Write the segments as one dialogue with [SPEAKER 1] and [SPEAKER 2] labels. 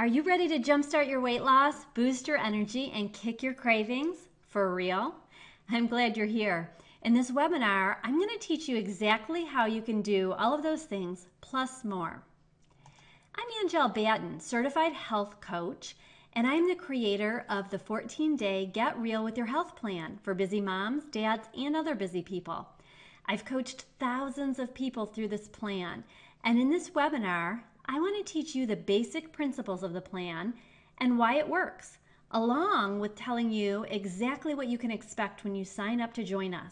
[SPEAKER 1] Are you ready to jumpstart your weight loss, boost your energy, and kick your cravings? For real? I'm glad you're here. In this webinar, I'm going to teach you exactly how you can do all of those things plus more. I'm Angelle Batten, certified health coach, and I'm the creator of the 14-day Get Real with Your Health plan for busy moms, dads, and other busy people. I've coached thousands of people through this plan, and in this webinar, I want to teach you the basic principles of the plan and why it works, along with telling you exactly what you can expect when you sign up to join us.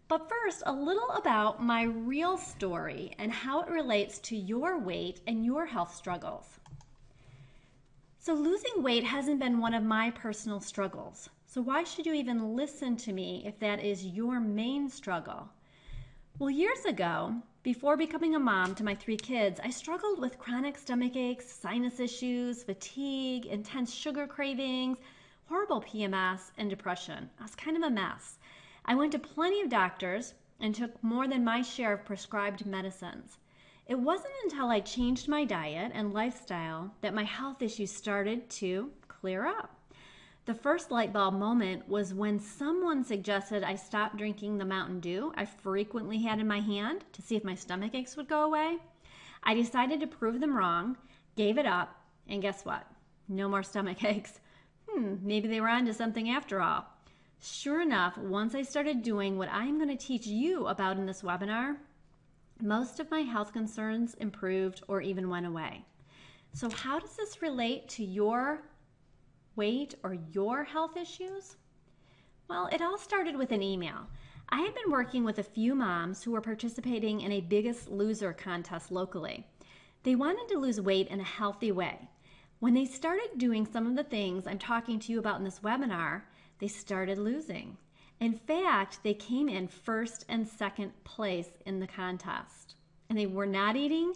[SPEAKER 1] But first, a little about my real story and how it relates to your weight and your health struggles. So losing weight hasn't been one of my personal struggles. So why should you even listen to me if that is your main struggle? Well, years ago, before becoming a mom to my 3 kids, I struggled with chronic stomach aches, sinus issues, fatigue, intense sugar cravings, horrible PMS, and depression. I was kind of a mess. I went to plenty of doctors and took more than my share of prescribed medicines. It wasn't until I changed my diet and lifestyle that my health issues started to clear up. The first light bulb moment was when someone suggested I stop drinking the Mountain Dew I frequently had in my hand to see if my stomach aches would go away. I decided to prove them wrong, gave it up, and guess what? No more stomach aches. Maybe they were onto something after all. Sure enough, once I started doing what I'm going to teach you about in this webinar, most of my health concerns improved or even went away. So how does this relate to your weight or your health issues? Well, it all started with an email. I had been working with a few moms who were participating in a Biggest Loser contest locally. They wanted to lose weight in a healthy way. When they started doing some of the things I'm talking to you about in this webinar, they started losing. In fact, they came in first and second place in the contest. And they were not eating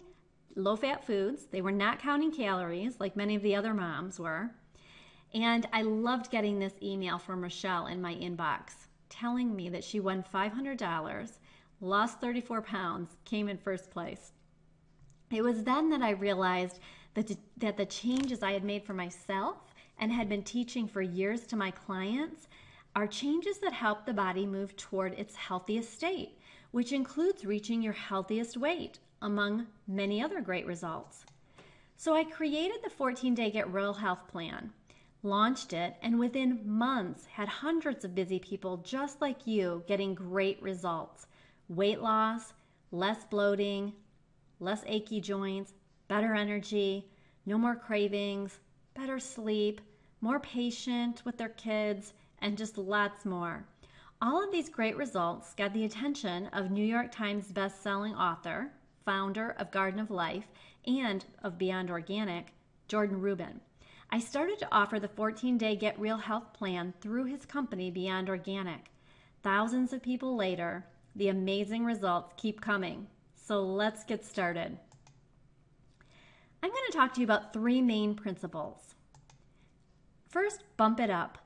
[SPEAKER 1] low-fat foods. They were not counting calories like many of the other moms were. And I loved getting this email from Rochelle in my inbox telling me that she won $500, lost 34 pounds, came in first place. It was then that I realized that the changes I had made for myself and had been teaching for years to my clients are changes that help the body move toward its healthiest state, which includes reaching your healthiest weight, among many other great results. So I created the 14-day Get Real Health plan, launched it, and within months had hundreds of busy people just like you getting great results. Weight loss, less bloating, less achy joints, better energy, no more cravings, better sleep, more patient with their kids, and just lots more. All of these great results got the attention of New York Times best-selling author, founder of Garden of Life and of Beyond Organic, Jordan Rubin. I started to offer the 14-day Get Real Health plan through his company, Beyond Organic. Thousands of people later, the amazing results keep coming. So let's get started. I'm going to talk to you about 3 main principles. First, bump it up.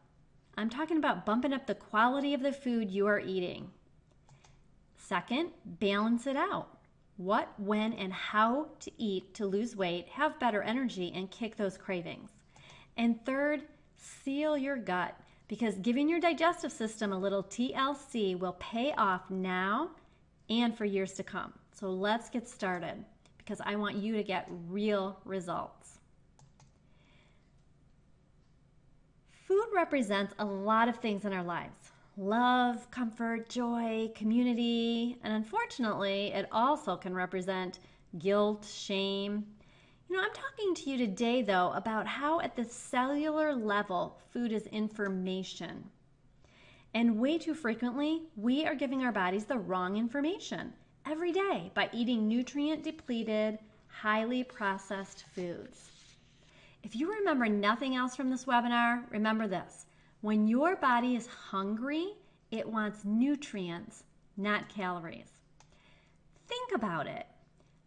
[SPEAKER 1] I'm talking about bumping up the quality of the food you are eating. Second, balance it out. What, when, and how to eat to lose weight, have better energy, and kick those cravings. And third, seal your gut, because giving your digestive system a little TLC will pay off now and for years to come. So let's get started, because I want you to get real results. Food represents a lot of things in our lives. Love, comfort, joy, community, and unfortunately, it also can represent guilt, shame. I'm talking to you today, though, about how at the cellular level, food is information. And way too frequently, we are giving our bodies the wrong information every day by eating nutrient-depleted, highly processed foods. If you remember nothing else from this webinar, remember this. When your body is hungry, it wants nutrients, not calories. Think about it.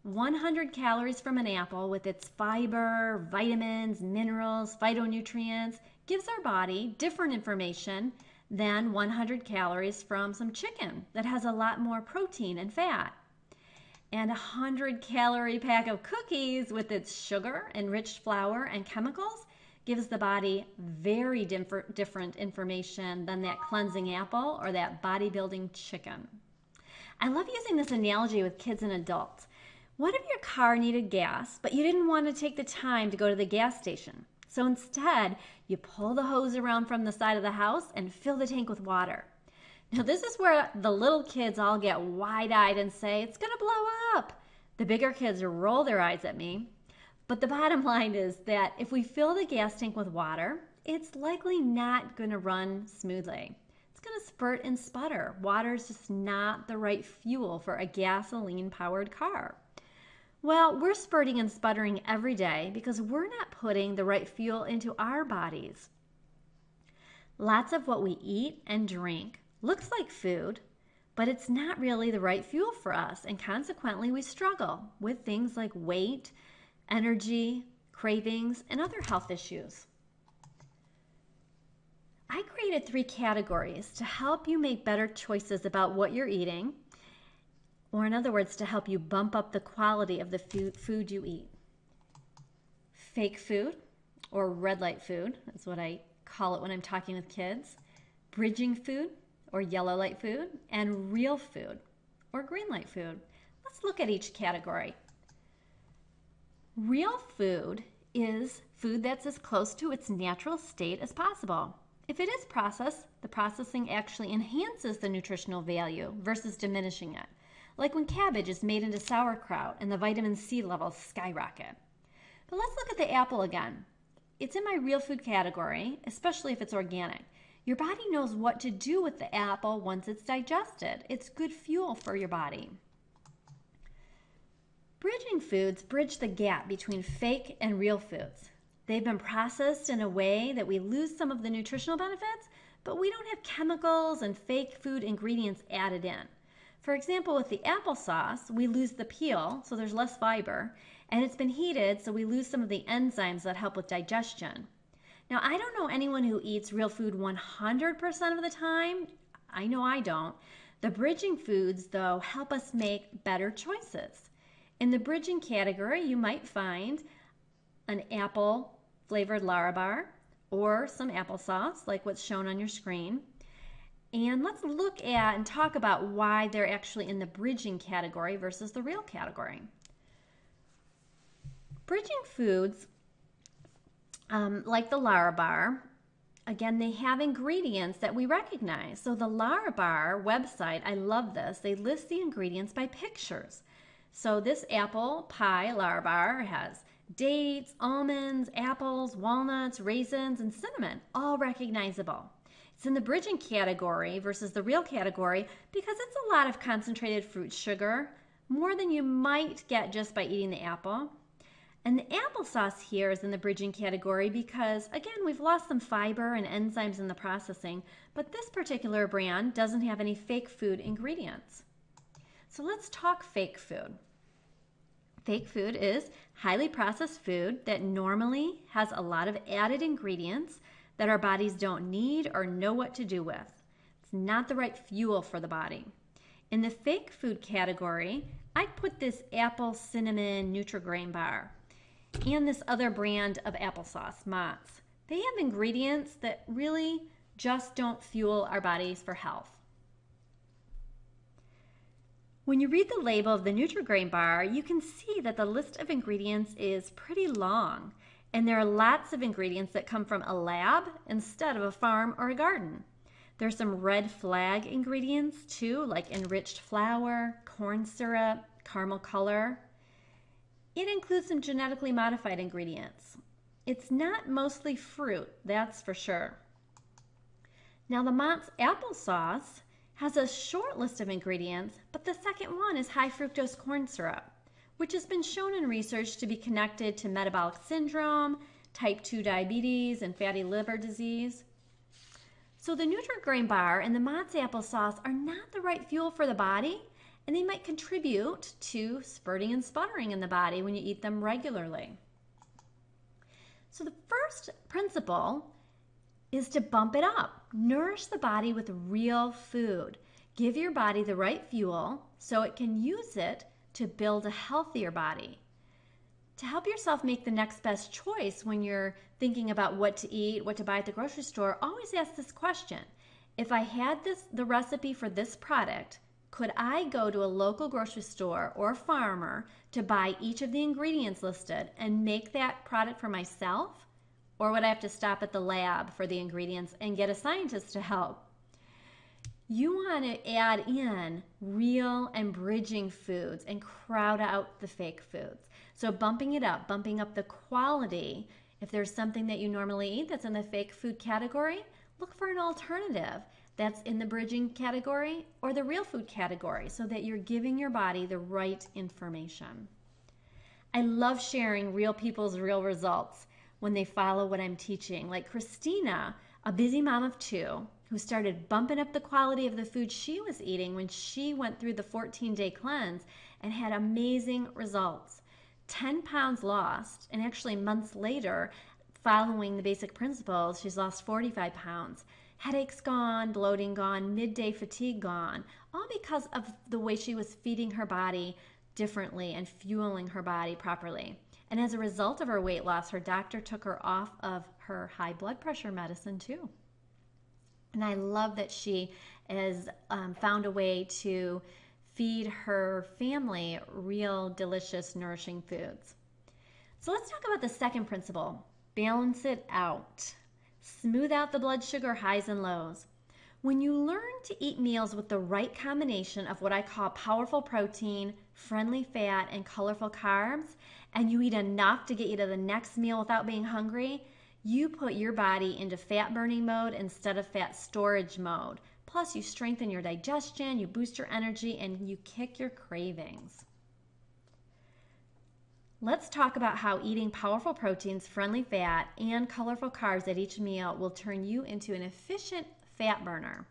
[SPEAKER 1] 100 calories from an apple with its fiber, vitamins, minerals, phytonutrients gives our body different information than 100 calories from some chicken that has a lot more protein and fat. And a 100-calorie pack of cookies with its sugar, enriched flour, and chemicals gives the body very different information than that cleansing apple or that bodybuilding chicken. I love using this analogy with kids and adults. What if your car needed gas, but you didn't want to take the time to go to the gas station? So instead, you pull the hose around from the side of the house and fill the tank with water. Now, this is where the little kids all get wide-eyed and say, "It's going to blow up." The bigger kids roll their eyes at me. But the bottom line is that if we fill the gas tank with water, it's likely not going to run smoothly. It's going to spurt and sputter. Water is just not the right fuel for a gasoline-powered car. Well, we're spurting and sputtering every day because we're not putting the right fuel into our bodies. Lots of what we eat and drink looks like food, but it's not really the right fuel for us, and consequently we struggle with things like weight, energy, cravings, and other health issues. I created 3 categories to help you make better choices about what you're eating, or in other words, to help you bump up the quality of the food you eat. Fake food, or red light food, is what I call it when I'm talking with kids. Bridging food, or yellow light food, and real food, or green light food. Let's look at each category. Real food is food that's as close to its natural state as possible. If it is processed, the processing actually enhances the nutritional value versus diminishing it. Like when cabbage is made into sauerkraut and the vitamin C levels skyrocket. But let's look at the apple again. It's in my real food category, especially if it's organic. Your body knows what to do with the apple once it's digested. It's good fuel for your body. Bridging foods bridge the gap between fake and real foods. They've been processed in a way that we lose some of the nutritional benefits, but we don't have chemicals and fake food ingredients added in. For example, with the applesauce, we lose the peel, so there's less fiber, and it's been heated, so we lose some of the enzymes that help with digestion. Now, I don't know anyone who eats real food 100% of the time. I know I don't. The bridging foods, though, help us make better choices. In the bridging category, you might find an apple-flavored Larabar or some applesauce, like what's shown on your screen. And let's look at and talk about why they're actually in the bridging category versus the real category. Bridging foods, like the Larabar, again, they have ingredients that we recognize. So the Larabar website, I love this, they list the ingredients by pictures. So this apple pie Larabar has dates, almonds, apples, walnuts, raisins, and cinnamon, all recognizable. It's in the bridging category versus the real category because it's a lot of concentrated fruit sugar, more than you might get just by eating the apple. And the applesauce here is in the bridging category because, again, we've lost some fiber and enzymes in the processing, but this particular brand doesn't have any fake food ingredients. So let's talk fake food. Fake food is highly processed food that normally has a lot of added ingredients that our bodies don't need or know what to do with. It's not the right fuel for the body. In the fake food category, I'd put this apple cinnamon Nutri-Grain bar and this other brand of applesauce, Mott's. They have ingredients that really just don't fuel our bodies for health. When you read the label of the Nutri-Grain bar, you can see that the list of ingredients is pretty long, and there are lots of ingredients that come from a lab instead of a farm or a garden. There's some red flag ingredients too, like enriched flour, corn syrup, caramel color. It includes some genetically modified ingredients. It's not mostly fruit, that's for sure. Now the Mott's applesauce has a short list of ingredients, but the second one is high fructose corn syrup, which has been shown in research to be connected to metabolic syndrome, type 2 diabetes, and fatty liver disease. So the Nutri-Grain bar and the Mott's applesauce are not the right fuel for the body, and they might contribute to spurting and sputtering in the body when you eat them regularly. So the first principle is to bump it up. Nourish the body with real food. Give your body the right fuel so it can use it to build a healthier body. To help yourself make the next best choice when you're thinking about what to eat, what to buy at the grocery store, always ask this question. If I had the recipe for this product, could I go to a local grocery store or farmer to buy each of the ingredients listed and make that product for myself? Or would I have to stop at the lab for the ingredients and get a scientist to help? You want to add in real and bridging foods and crowd out the fake foods. So bumping it up, bumping up the quality. If there's something that you normally eat that's in the fake food category, look for an alternative that's in the bridging category or the real food category so that you're giving your body the right information. I love sharing real people's real results when they follow what I'm teaching. Like Christina, a busy mom of 2, who started bumping up the quality of the food she was eating when she went through the 14-day cleanse and had amazing results. 10 pounds lost, and actually months later, following the basic principles, she's lost 45 pounds. Headaches gone, bloating gone, midday fatigue gone, all because of the way she was feeding her body differently and fueling her body properly. And as a result of her weight loss, her doctor took her off of her high blood pressure medicine too. And I love that she has found a way to feed her family real, delicious, nourishing foods. So let's talk about the second principle. Balance it out. Smooth out the blood sugar highs and lows. When you learn to eat meals with the right combination of what I call powerful protein, friendly fat, and colorful carbs, and you eat enough to get you to the next meal without being hungry, you put your body into fat burning mode instead of fat storage mode. Plus, you strengthen your digestion, you boost your energy, and you kick your cravings. Let's talk about how eating powerful proteins, friendly fat, and colorful carbs at each meal will turn you into an efficient fat burner.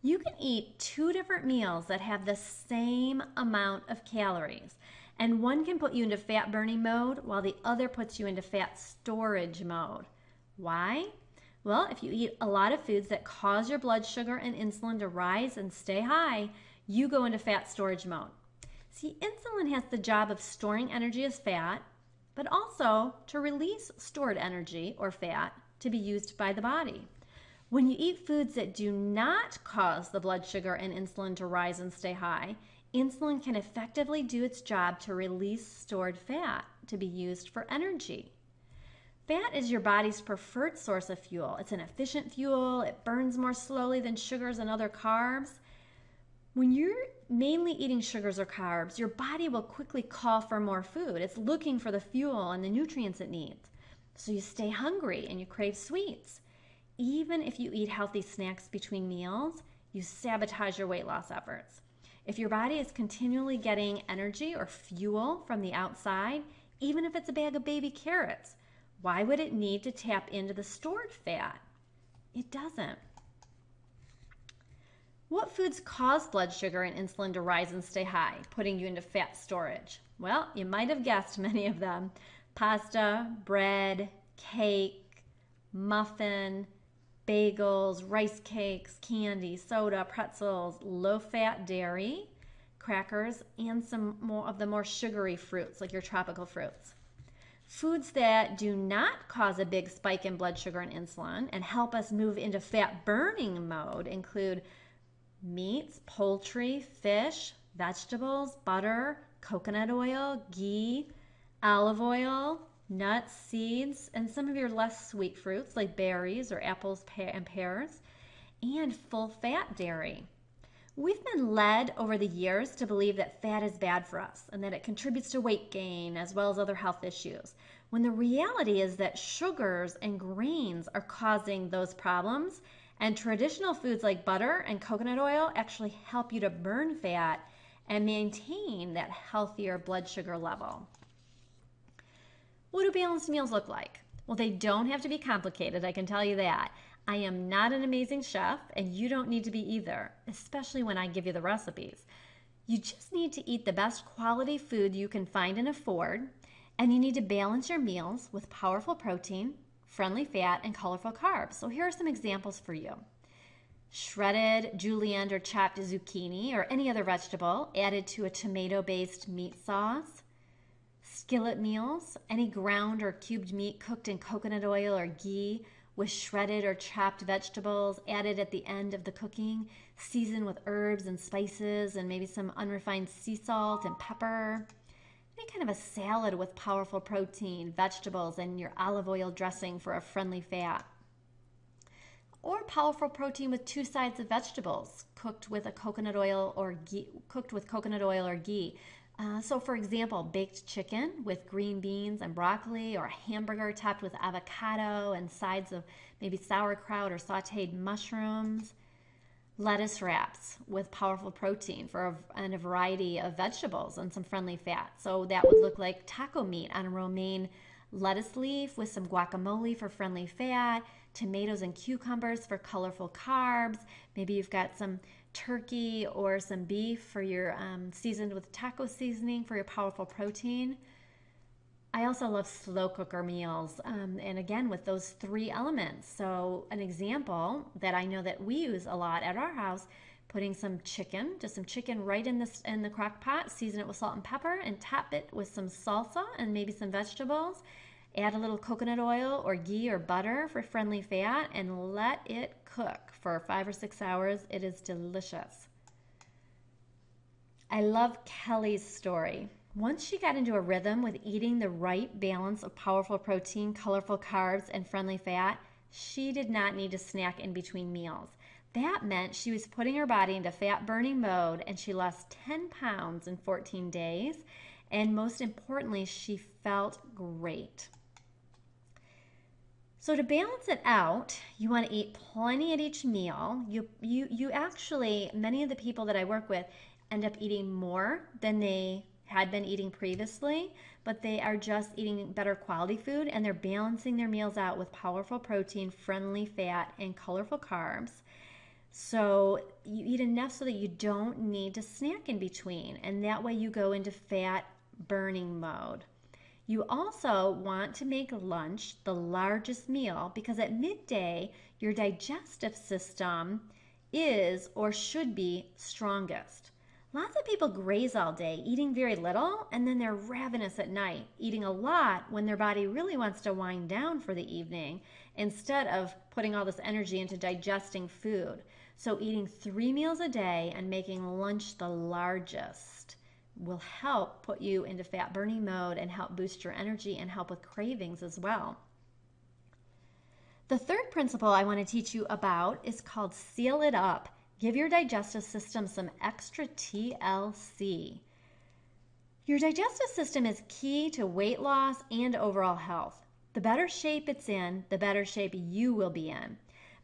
[SPEAKER 1] You can eat 2 different meals that have the same amount of calories, and one can put you into fat burning mode while the other puts you into fat storage mode. Why? Well, if you eat a lot of foods that cause your blood sugar and insulin to rise and stay high, you go into fat storage mode. See, insulin has the job of storing energy as fat, but also to release stored energy or fat to be used by the body. When you eat foods that do not cause the blood sugar and insulin to rise and stay high, insulin can effectively do its job to release stored fat to be used for energy. Fat is your body's preferred source of fuel. It's an efficient fuel. It burns more slowly than sugars and other carbs. When you're mainly eating sugars or carbs, your body will quickly call for more food. It's looking for the fuel and the nutrients it needs. So you stay hungry and you crave sweets. Even if you eat healthy snacks between meals, you sabotage your weight loss efforts. If your body is continually getting energy or fuel from the outside, even if it's a bag of baby carrots, why would it need to tap into the stored fat? It doesn't. What foods cause blood sugar and insulin to rise and stay high, putting you into fat storage? Well, you might have guessed many of them. Pasta, bread, cake, muffin, bagels, rice cakes, candy, soda, pretzels, low-fat dairy, crackers, and some more of the more sugary fruits like your tropical fruits. Foods that do not cause a big spike in blood sugar and insulin and help us move into fat burning mode include meats, poultry, fish, vegetables, butter, coconut oil, ghee, olive oil, nuts, seeds, and some of your less sweet fruits like berries or apples and pears, and full-fat dairy. We've been led over the years to believe that fat is bad for us and that it contributes to weight gain as well as other health issues, when the reality is that sugars and grains are causing those problems, and traditional foods like butter and coconut oil actually help you to burn fat and maintain that healthier blood sugar level. What do balanced meals look like? Well, they don't have to be complicated, I can tell you that. I am not an amazing chef, and you don't need to be either, especially when I give you the recipes. You just need to eat the best quality food you can find and afford, and you need to balance your meals with powerful protein, friendly fat, and colorful carbs. So here are some examples for you. Shredded, julienne, or chopped zucchini or any other vegetable added to a tomato-based meat sauce. Skillet meals, any ground or cubed meat cooked in coconut oil or ghee with shredded or chopped vegetables added at the end of the cooking, seasoned with herbs and spices and maybe some unrefined sea salt and pepper. Any kind of a salad with powerful protein, vegetables, and your olive oil dressing for a friendly fat. Or powerful protein with 2 sides of vegetables cooked with coconut oil or ghee. So for example, baked chicken with green beans and broccoli, or a hamburger topped with avocado and sides of maybe sauerkraut or sauteed mushrooms. Lettuce wraps with powerful protein and a variety of vegetables and some friendly fat. So that would look like taco meat on a romaine lettuce leaf with some guacamole for friendly fat, tomatoes and cucumbers for colorful carbs. Maybe you've got some turkey or some beef for your seasoned with taco seasoning for your powerful protein. I also love slow cooker meals, and again with those 3 elements. So an example that I know that we use a lot at our house, putting some chicken right in the crock pot, season it with salt and pepper, and top it with some salsa and maybe some vegetables. Add a little coconut oil or ghee or butter for friendly fat and let it cook for 5 or 6 hours. It is delicious. I love Kelly's story. Once she got into a rhythm with eating the right balance of powerful protein, colorful carbs, and friendly fat, she did not need to snack in between meals. That meant she was putting her body into fat-burning mode, and she lost 10 pounds in 14 days. And most importantly, she felt great. So to balance it out, you want to eat plenty at each meal. You actually, many of the people that I work with end up eating more than they had been eating previously, but they are just eating better quality food, and they're balancing their meals out with powerful protein, friendly fat, and colorful carbs. So you eat enough so that you don't need to snack in between, and that way you go into fat burning mode. You also want to make lunch the largest meal, because at midday your digestive system is or should be strongest. Lots of people graze all day, eating very little, and then they're ravenous at night, eating a lot when their body really wants to wind down for the evening instead of putting all this energy into digesting food. So eating 3 meals a day and making lunch the largest will help put you into fat burning mode and help boost your energy and help with cravings as well. The third principle I want to teach you about is called seal it up. Give your digestive system some extra TLC. Your digestive system is key to weight loss and overall health. The better shape it's in, the better shape you will be in.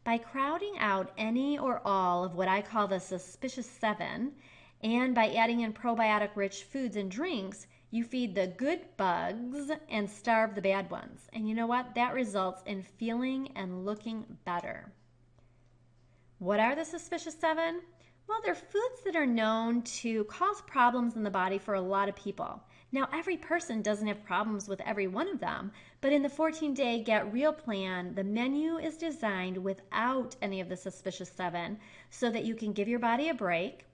[SPEAKER 1] By crowding out any or all of what I call the suspicious 7, and by adding in probiotic-rich foods and drinks, you feed the good bugs and starve the bad ones. And you know what? That results in feeling and looking better. What are the suspicious 7? Well, they're foods that are known to cause problems in the body for a lot of people. Now, every person doesn't have problems with every one of them, but in the 14-day Get Real plan, the menu is designed without any of the suspicious 7 so that you can give your body a break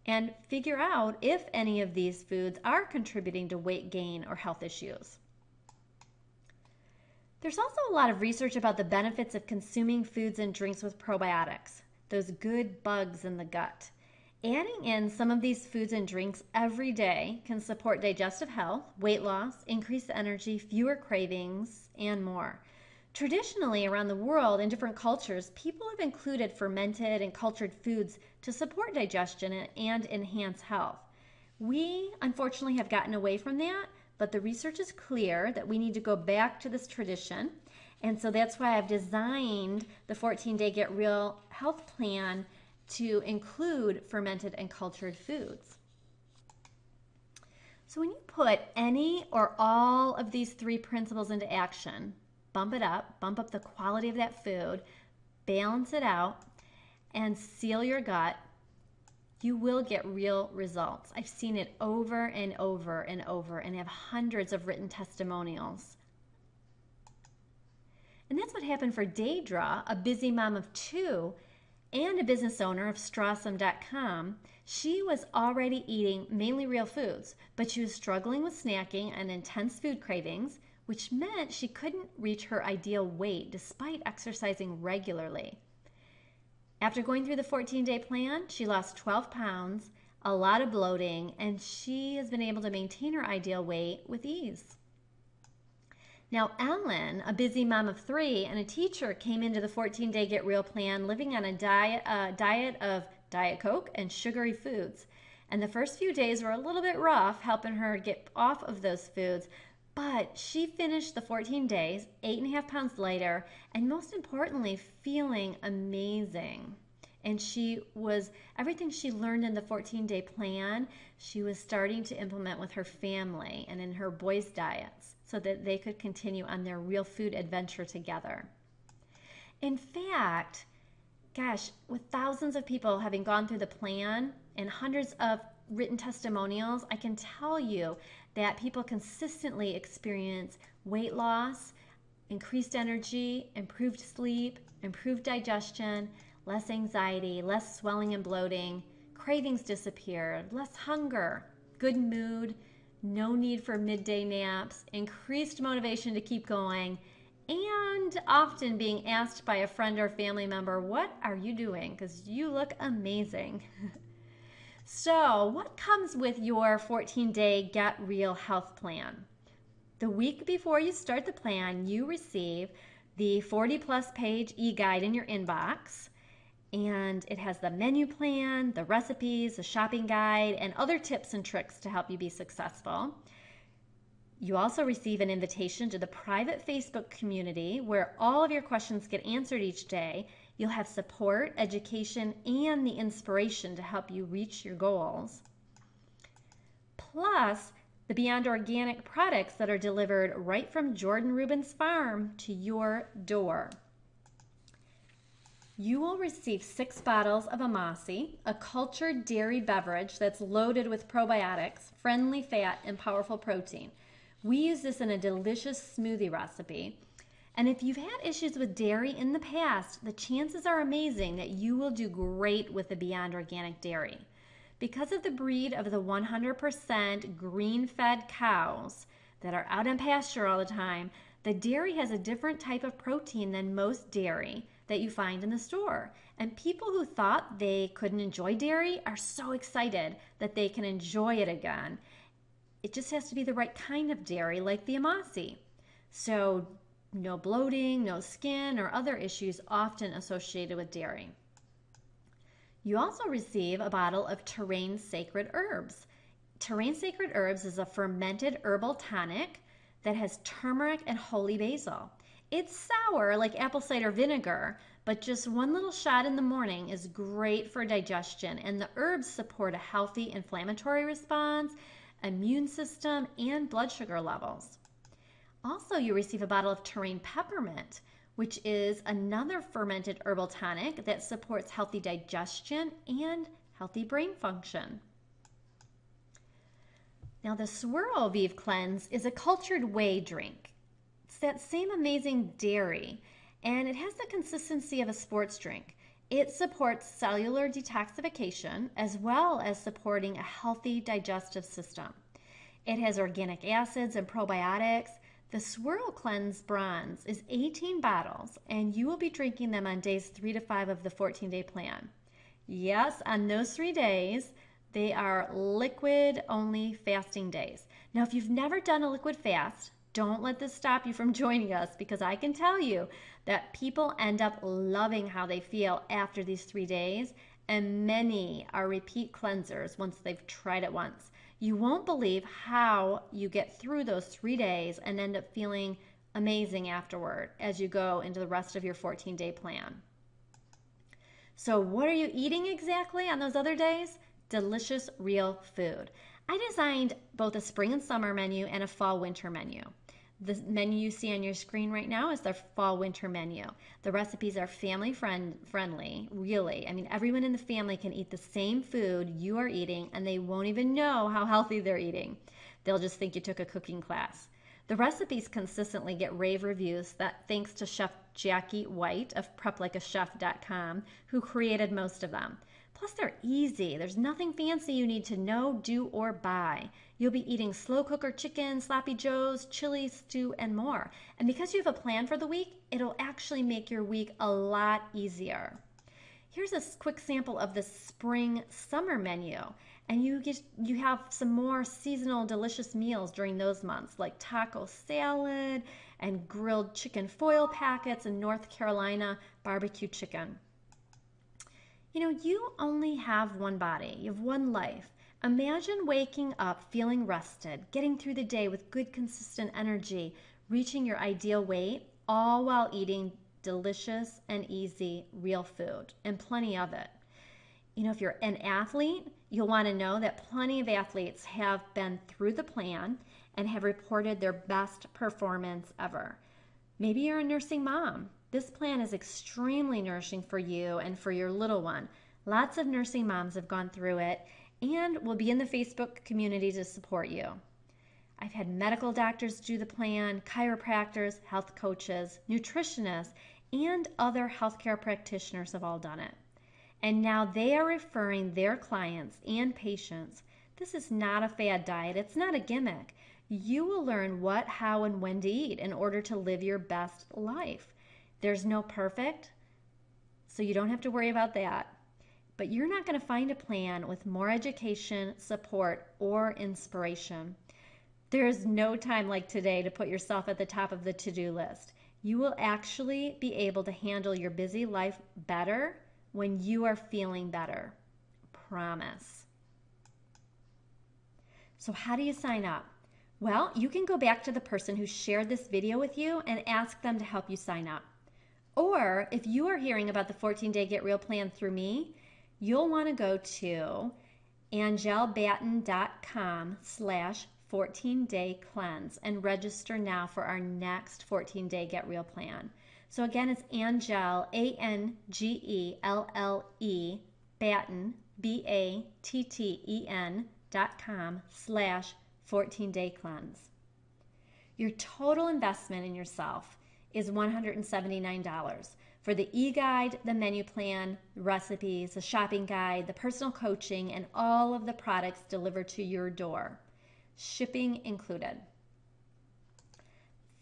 [SPEAKER 1] and figure out if any of these foods are contributing to weight gain or health issues. There's also a lot of research about the benefits of consuming foods and drinks with probiotics, those good bugs in the gut. Adding in some of these foods and drinks every day can support digestive health, weight loss, increased energy, fewer cravings, and more. Traditionally, around the world, in different cultures, people have included fermented and cultured foods to support digestion and enhance health. We, unfortunately, have gotten away from that, but the research is clear that we need to go back to this tradition. And so that's why I've designed the 14-day Get Real health plan to include fermented and cultured foods. So when you put any or all of these 3 principles into action, bump up the quality of that food, balance it out, and seal your gut, you will get real results. I've seen it over and over and over and have hundreds of written testimonials. And that's what happened for Daedra, a busy mom of 2. and a business owner of Strawsome.com, she was already eating mainly real foods, but she was struggling with snacking and intense food cravings, which meant she couldn't reach her ideal weight despite exercising regularly. After going through the 14-day plan, she lost 12 pounds, a lot of bloating, and she has been able to maintain her ideal weight with ease. Now, Ellen, a busy mom of 3 and a teacher, came into the 14-day Get Real plan living on a diet of Diet Coke and sugary foods. And the first few days were a little bit rough, helping her get off of those foods. But she finished the 14 days, 8.5 pounds lighter, and most importantly, feeling amazing. And everything she learned in the 14-day plan, she was starting to implement with her family and in her boys' diets so that they could continue on their real food adventure together. In fact, gosh, with thousands of people having gone through the plan and hundreds of written testimonials, I can tell you that people consistently experience weight loss, increased energy, improved sleep, improved digestion, less anxiety, less swelling and bloating, cravings disappeared, less hunger, good mood, no need for midday naps, increased motivation to keep going, and often being asked by a friend or family member, "What are you doing? Because you look amazing." So, what comes with your 14-day Get Real health plan? The week before you start the plan, you receive the 40-plus page e-guide in your inbox, and it has the menu plan, the recipes, the shopping guide, and other tips and tricks to help you be successful. You also receive an invitation to the private Facebook community where all of your questions get answered each day. You'll have support, education, and the inspiration to help you reach your goals. Plus, the Beyond Organic products that are delivered right from Jordan Rubin's farm to your door. You will receive 6 bottles of Amasi, a cultured dairy beverage that's loaded with probiotics, friendly fat, and powerful protein. We use this in a delicious smoothie recipe. And if you've had issues with dairy in the past, the chances are amazing that you will do great with the Beyond Organic dairy. Because of the breed of the 100% grain-fed cows that are out on pasture all the time, the dairy has a different type of protein than most dairy that you find in the store. And people who thought they couldn't enjoy dairy are so excited that they can enjoy it again. It just has to be the right kind of dairy, like the Amasi. So no bloating, no skin, or other issues often associated with dairy. You also receive a bottle of Terrain Sacred Herbs. Terrain Sacred Herbs is a fermented herbal tonic that has turmeric and holy basil. It's sour like apple cider vinegar, but just one little shot in the morning is great for digestion, and the herbs support a healthy inflammatory response, immune system, and blood sugar levels. Also, you receive a bottle of Terrain Peppermint, which is another fermented herbal tonic that supports healthy digestion and healthy brain function. Now, the Swirl Vive Cleanse is a cultured whey drink. It's that same amazing dairy, and it has the consistency of a sports drink. It supports cellular detoxification as well as supporting a healthy digestive system. It has organic acids and probiotics. The Swirl Cleanse Bronze is 18 bottles, and you will be drinking them on days 3 to 5 of the 14-day plan. Yes, on those 3 days, they are liquid-only fasting days. Now, if you've never done a liquid fast, don't let this stop you from joining us, because I can tell you that people end up loving how they feel after these 3 days, and many are repeat cleansers once they've tried it once. You won't believe how you get through those 3 days and end up feeling amazing afterward as you go into the rest of your 14-day plan. So what are you eating exactly on those other days? Delicious, real food. I designed both a spring and summer menu and a fall-winter menu. The menu you see on your screen right now is the fall-winter menu. The recipes are family-friendly, really. I mean, everyone in the family can eat the same food you are eating, and they won't even know how healthy they're eating. They'll just think you took a cooking class. The recipes consistently get rave reviews thanks to Chef Jackie White of preplikeachef.com, who created most of them. Plus, they're easy. There's nothing fancy you need to know, do, or buy. You'll be eating slow cooker chicken, sloppy joes, chili, stew, and more. And because you have a plan for the week, it'll actually make your week a lot easier. Here's a quick sample of the spring summer menu. And you have some more seasonal delicious meals during those months, like taco salad and grilled chicken foil packets and North Carolina barbecue chicken. You know, you only have one body. You have one life. Imagine waking up feeling rested, getting through the day with good, consistent energy, reaching your ideal weight, all while eating delicious and easy real food, and plenty of it. You know, if you're an athlete, you'll want to know that plenty of athletes have been through the plan and have reported their best performance ever. Maybe you're a nursing mom. This plan is extremely nourishing for you and for your little one. Lots of nursing moms have gone through it and will be in the Facebook community to support you. I've had medical doctors do the plan, chiropractors, health coaches, nutritionists, and other healthcare practitioners have all done it. And now they are referring their clients and patients. This is not a fad diet. It's not a gimmick. You will learn what, how, and when to eat in order to live your best life. There's no perfect, so you don't have to worry about that. But you're not going to find a plan with more education, support, or inspiration. There is no time like today to put yourself at the top of the to-do list. You will actually be able to handle your busy life better when you are feeling better. Promise. So how do you sign up? Well, you can go back to the person who shared this video with you and ask them to help you sign up. Or if you are hearing about the 14-Day Get Real plan through me, you'll want to go to angellebatten.com/14-day cleanse and register now for our next 14-Day Get Real plan. So again, it's Angelle, Angelle, Batten, BATTEN.com/14-day cleanse. Your total investment in yourself is $179 for the e-guide, the menu plan, recipes, the shopping guide, the personal coaching, and all of the products delivered to your door, shipping included.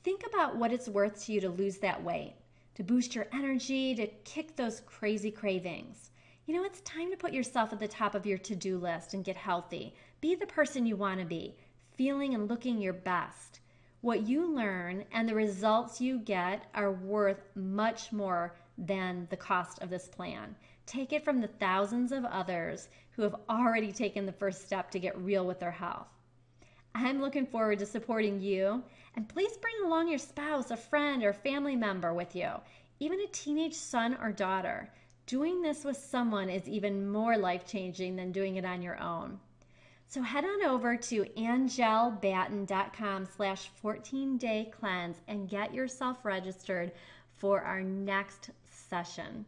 [SPEAKER 1] Think about what it's worth to you to lose that weight, to boost your energy, to kick those crazy cravings. You know, it's time to put yourself at the top of your to-do list and get healthy. Be the person you want to be, feeling and looking your best. What you learn and the results you get are worth much more than the cost of this plan. Take it from the thousands of others who have already taken the first step to get real with their health. I'm looking forward to supporting you, and please bring along your spouse, a friend, or family member with you, even a teenage son or daughter. Doing this with someone is even more life-changing than doing it on your own. So head on over to angellebatten.com/14-day cleanse and get yourself registered for our next session.